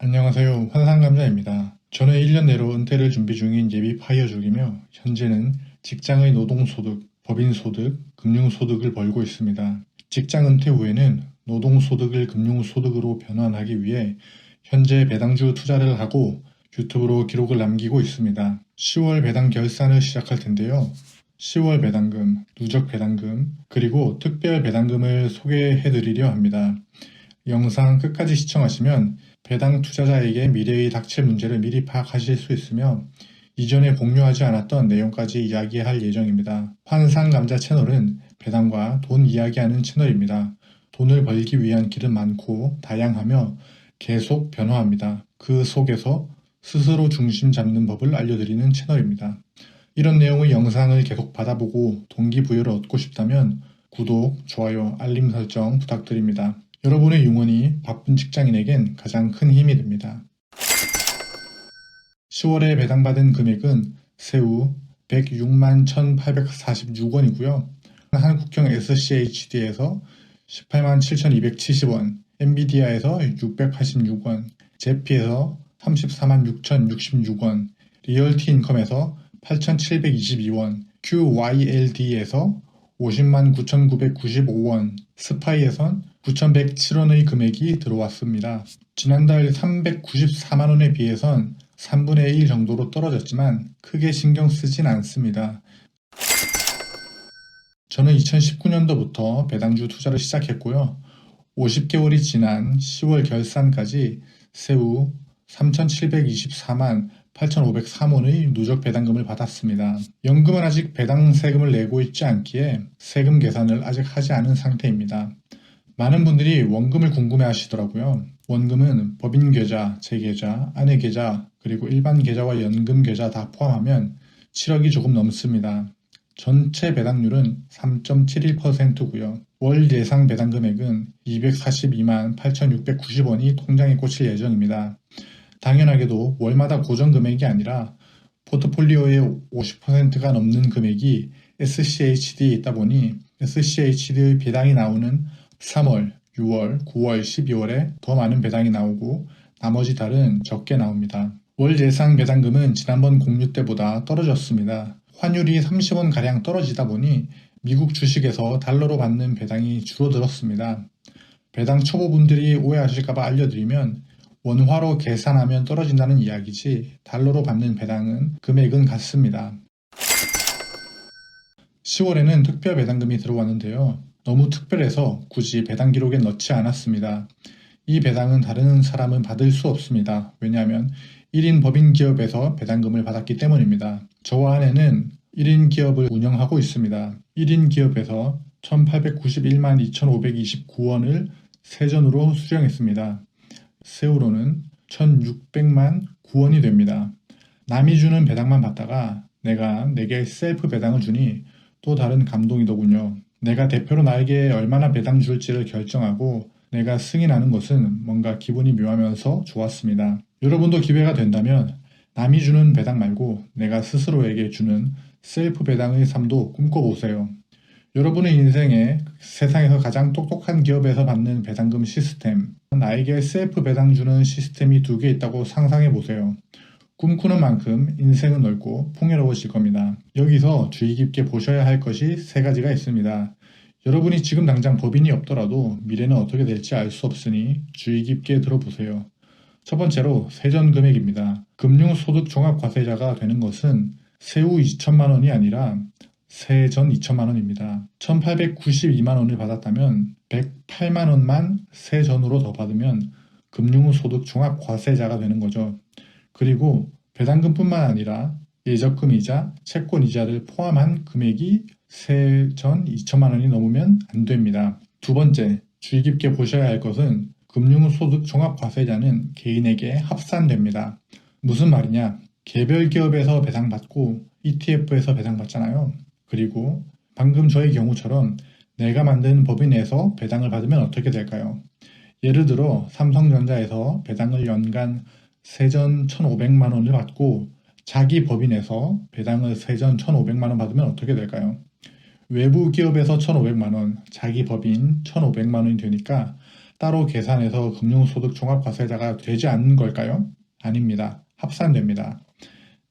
안녕하세요. 환상감자입니다. 저는 1년 내로 은퇴를 준비 중인 예비 파이어족이며 현재는 직장의 노동소득, 법인소득, 금융소득을 벌고 있습니다. 직장 은퇴 후에는 노동소득을 금융소득으로 변환하기 위해 현재 배당주 투자를 하고 유튜브로 기록을 남기고 있습니다. 10월 배당 결산을 시작할 텐데요. 10월 배당금, 누적 배당금, 그리고 특별 배당금을 소개해 드리려 합니다. 영상 끝까지 시청하시면 배당 투자자에게 미래에 닥칠 문제를 미리 파악하실 수 있으며 이전에 공유하지 않았던 내용까지 이야기할 예정입니다. 환상감자 채널은 배당과 돈 이야기하는 채널입니다. 돈을 벌기 위한 길은 많고 다양하며 계속 변화합니다. 그 속에서 스스로 중심 잡는 법을 알려드리는 채널입니다. 이런 내용의 영상을 계속 받아보고 동기부여를 얻고 싶다면 구독, 좋아요, 알림 설정 부탁드립니다. 여러분의 응원이 바쁜 직장인에겐 가장 큰 힘이 됩니다. 10월에 배당받은 금액은 새우 106만 1,846원이고요. 한국형 SCHD에서 18만 7,270원, 엔비디아에서 686원, 제피에서 34만 6,066원, 리얼티 인컴에서 8,722원, QYLD에서 50만 9,995원, 스파이에선 9,107원의 금액이 들어왔습니다. 지난달 394만원에 비해선 3분의 1 정도로 떨어졌지만 크게 신경 쓰진 않습니다. 저는 2019년도부터 배당주 투자를 시작했고요. 50개월이 지난 10월 결산까지 새우 3,724만 8,503원의 누적 배당금을 받았습니다. 연금은 아직 배당 세금을 내고 있지 않기에 세금 계산을 아직 하지 않은 상태입니다. 많은 분들이 원금을 궁금해 하시더라고요. 원금은 법인 계좌, 제 계좌, 아내 계좌, 그리고 일반 계좌와 연금 계좌 다 포함하면 7억이 조금 넘습니다. 전체 배당률은 3.71%고요. 월 예상 배당 금액은 242만 8,690원이 통장에 꽂힐 예정입니다. 당연하게도 월마다 고정 금액이 아니라 포트폴리오의 50%가 넘는 금액이 SCHD에 있다 보니 SCHD의 배당이 나오는 3월, 6월, 9월, 12월에 더 많은 배당이 나오고 나머지 달은 적게 나옵니다. 월 예상 배당금은 지난번 공유 때보다 떨어졌습니다. 환율이 30원가량 떨어지다 보니 미국 주식에서 달러로 받는 배당이 줄어들었습니다. 배당 초보분들이 오해하실까봐 알려드리면 원화로 계산하면 떨어진다는 이야기지 달러로 받는 배당은 금액은 같습니다. 10월에는 특별 배당금이 들어왔는데요. 너무 특별해서 굳이 배당 기록에 넣지 않았습니다. 이 배당은 다른 사람은 받을 수 없습니다. 왜냐하면 1인 법인 기업에서 배당금을 받았기 때문입니다. 저와 아내는 1인 기업을 운영하고 있습니다. 1인 기업에서 1,891만 2,529원을 세전으로 수령했습니다. 새우로는 1,600만 9원이 됩니다. 남이 주는 배당만 받다가 내게 셀프 배당을 주니 또 다른 감동이더군요. 내가 대표로 나에게 얼마나 배당 줄지를 결정하고 내가 승인하는 것은 뭔가 기분이 묘하면서 좋았습니다. 여러분도 기회가 된다면 남이 주는 배당 말고 내가 스스로에게 주는 셀프 배당의 삶도 꿈꿔보세요. 여러분의 인생에 세상에서 가장 똑똑한 기업에서 받는 배당금 시스템, 나에게 셀프 배당 주는 시스템이 2개 있다고 상상해보세요. 꿈꾸는 만큼 인생은 넓고 풍요로워질 겁니다. 여기서 주의 깊게 보셔야 할 것이 3가지가 있습니다. 여러분이 지금 당장 법인이 없더라도 미래는 어떻게 될지 알 수 없으니 주의 깊게 들어보세요. 첫 번째로 세전 금액입니다. 금융소득종합과세자가 되는 것은 세후 2천만 원이 아니라 세전 2천만 원입니다. 1,892만 원을 받았다면 108만 원만 세전으로 더 받으면 금융소득종합과세자가 되는 거죠. 그리고 배당금뿐만 아니라 예적금이자 채권이자를 포함한 금액이 세전 2천만 원이 넘으면 안 됩니다. 두 번째, 주의 깊게 보셔야 할 것은 금융소득종합과세자는 개인에게 합산됩니다. 무슨 말이냐? 개별 기업에서 배당받고 ETF에서 배당받잖아요. 그리고 방금 저의 경우처럼 내가 만든 법인에서 배당을 받으면 어떻게 될까요? 예를 들어 삼성전자에서 배당을 연간 세전 1,500만 원을 받고 자기 법인에서 배당을 세전 1,500만 원 받으면 어떻게 될까요? 외부 기업에서 1,500만 원, 자기 법인 1,500만 원이 되니까 따로 계산해서 금융소득 종합과세자가 되지 않는 걸까요? 아닙니다. 합산됩니다.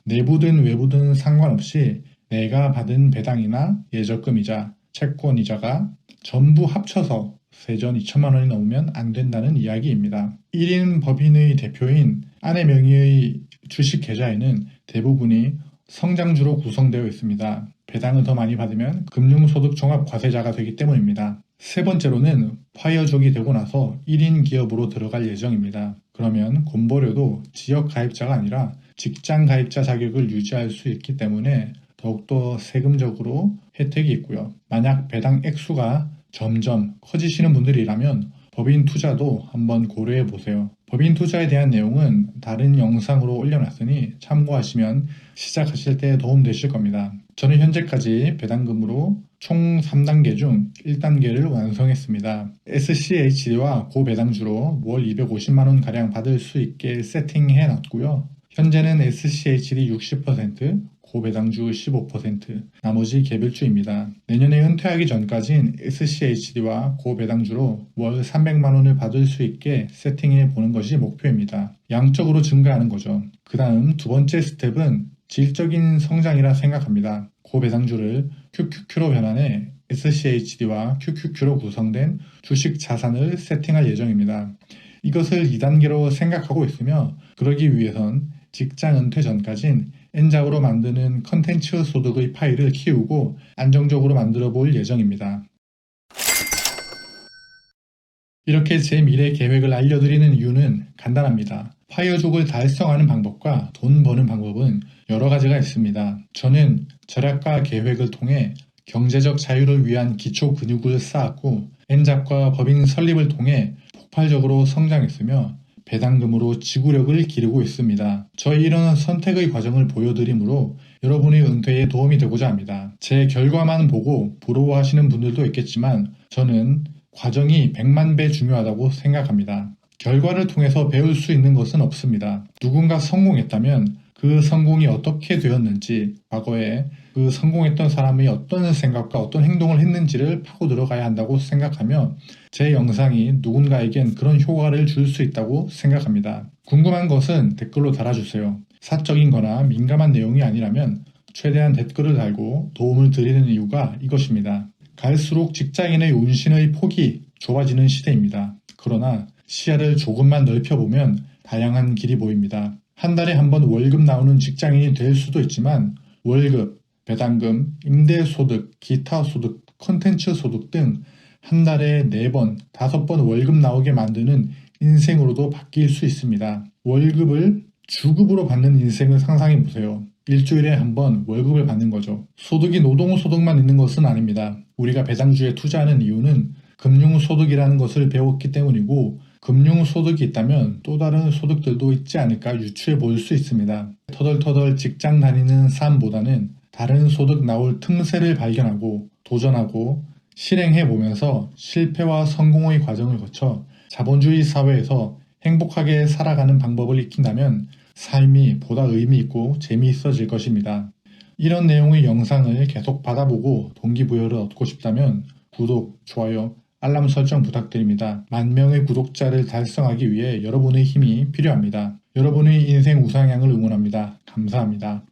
내부든 외부든 상관없이 내가 받은 배당이나 예적금이자 채권이자가 전부 합쳐서 세전 2천만 원이 넘으면 안 된다는 이야기입니다. 1인 법인의 대표인 아내 명의의 주식 계좌에는 대부분이 성장주로 구성되어 있습니다. 배당을 더 많이 받으면 금융소득 종합과세자가 되기 때문입니다. 세 번째로는 파이어족이 되고 나서 1인 기업으로 들어갈 예정입니다. 그러면 곰보료도 지역 가입자가 아니라 직장 가입자 자격을 유지할 수 있기 때문에 더욱더 세금적으로 혜택이 있고요. 만약 배당 액수가 점점 커지시는 분들이라면 법인 투자도 한번 고려해 보세요. 법인 투자에 대한 내용은 다른 영상으로 올려놨으니 참고하시면 시작하실 때 도움되실 겁니다. 저는 현재까지 배당금으로 총 3단계 중 1단계를 완성했습니다. SCHD와 고배당주로 월 250만원 가량 받을 수 있게 세팅해 놨고요. 현재는 SCHD 60%, 고배당주 15%, 나머지 개별주입니다. 내년에 은퇴하기 전까진 SCHD와 고배당주로 월 300만원을 받을 수 있게 세팅해 보는 것이 목표입니다. 양적으로 증가하는 거죠. 그 다음 두 번째 스텝은 질적인 성장이라 생각합니다. 고배당주를 QQQ로 변환해 SCHD와 QQQ로 구성된 주식 자산을 세팅할 예정입니다. 이것을 2단계로 생각하고 있으며 그러기 위해선 직장 은퇴 전까진 N작으로 만드는 컨텐츠 소득의 파일을 키우고 안정적으로 만들어 볼 예정입니다. 이렇게 제 미래 계획을 알려드리는 이유는 간단합니다. 파이어족을 달성하는 방법과 돈 버는 방법은 여러 가지가 있습니다. 저는 절약과 계획을 통해 경제적 자유를 위한 기초 근육을 쌓았고 N작과 법인 설립을 통해 폭발적으로 성장했으며 배당금으로 지구력을 기르고 있습니다. 저희 이런 선택의 과정을 보여드리므로 여러분의 은퇴에 도움이 되고자 합니다. 제 결과만 보고 부러워하시는 분들도 있겠지만 저는 과정이 100만 배 중요하다고 생각합니다. 결과를 통해서 배울 수 있는 것은 없습니다. 누군가 성공했다면 그 성공이 어떻게 되었는지, 과거에 그 성공했던 사람이 어떤 생각과 어떤 행동을 했는지를 파고 들어가야 한다고 생각하며 제 영상이 누군가에겐 그런 효과를 줄 수 있다고 생각합니다. 궁금한 것은 댓글로 달아주세요. 사적인 거나 민감한 내용이 아니라면 최대한 댓글을 달고 도움을 드리는 이유가 이것입니다. 갈수록 직장인의 운신의 폭이 좁아지는 시대입니다. 그러나 시야를 조금만 넓혀보면 다양한 길이 보입니다. 한 달에 한 번 월급 나오는 직장인이 될 수도 있지만 월급, 배당금, 임대소득, 기타 소득, 컨텐츠 소득 등 한 달에 4번, 5번 월급 나오게 만드는 인생으로도 바뀔 수 있습니다. 월급을 주급으로 받는 인생을 상상해 보세요. 일주일에 한 번 월급을 받는 거죠. 소득이 노동소득만 있는 것은 아닙니다. 우리가 배당주에 투자하는 이유는 금융소득이라는 것을 배웠기 때문이고 금융소득이 있다면 또 다른 소득들도 있지 않을까 유추해 볼 수 있습니다. 터덜터덜 직장 다니는 삶보다는 다른 소득 나올 틈새를 발견하고 도전하고 실행해 보면서 실패와 성공의 과정을 거쳐 자본주의 사회에서 행복하게 살아가는 방법을 익힌다면 삶이 보다 의미 있고 재미있어질 것입니다. 이런 내용의 영상을 계속 받아보고 동기부여를 얻고 싶다면 구독, 좋아요, 알람 설정 부탁드립니다. 10,000명의 구독자를 달성하기 위해 여러분의 힘이 필요합니다. 여러분의 인생 우상향을 응원합니다. 감사합니다.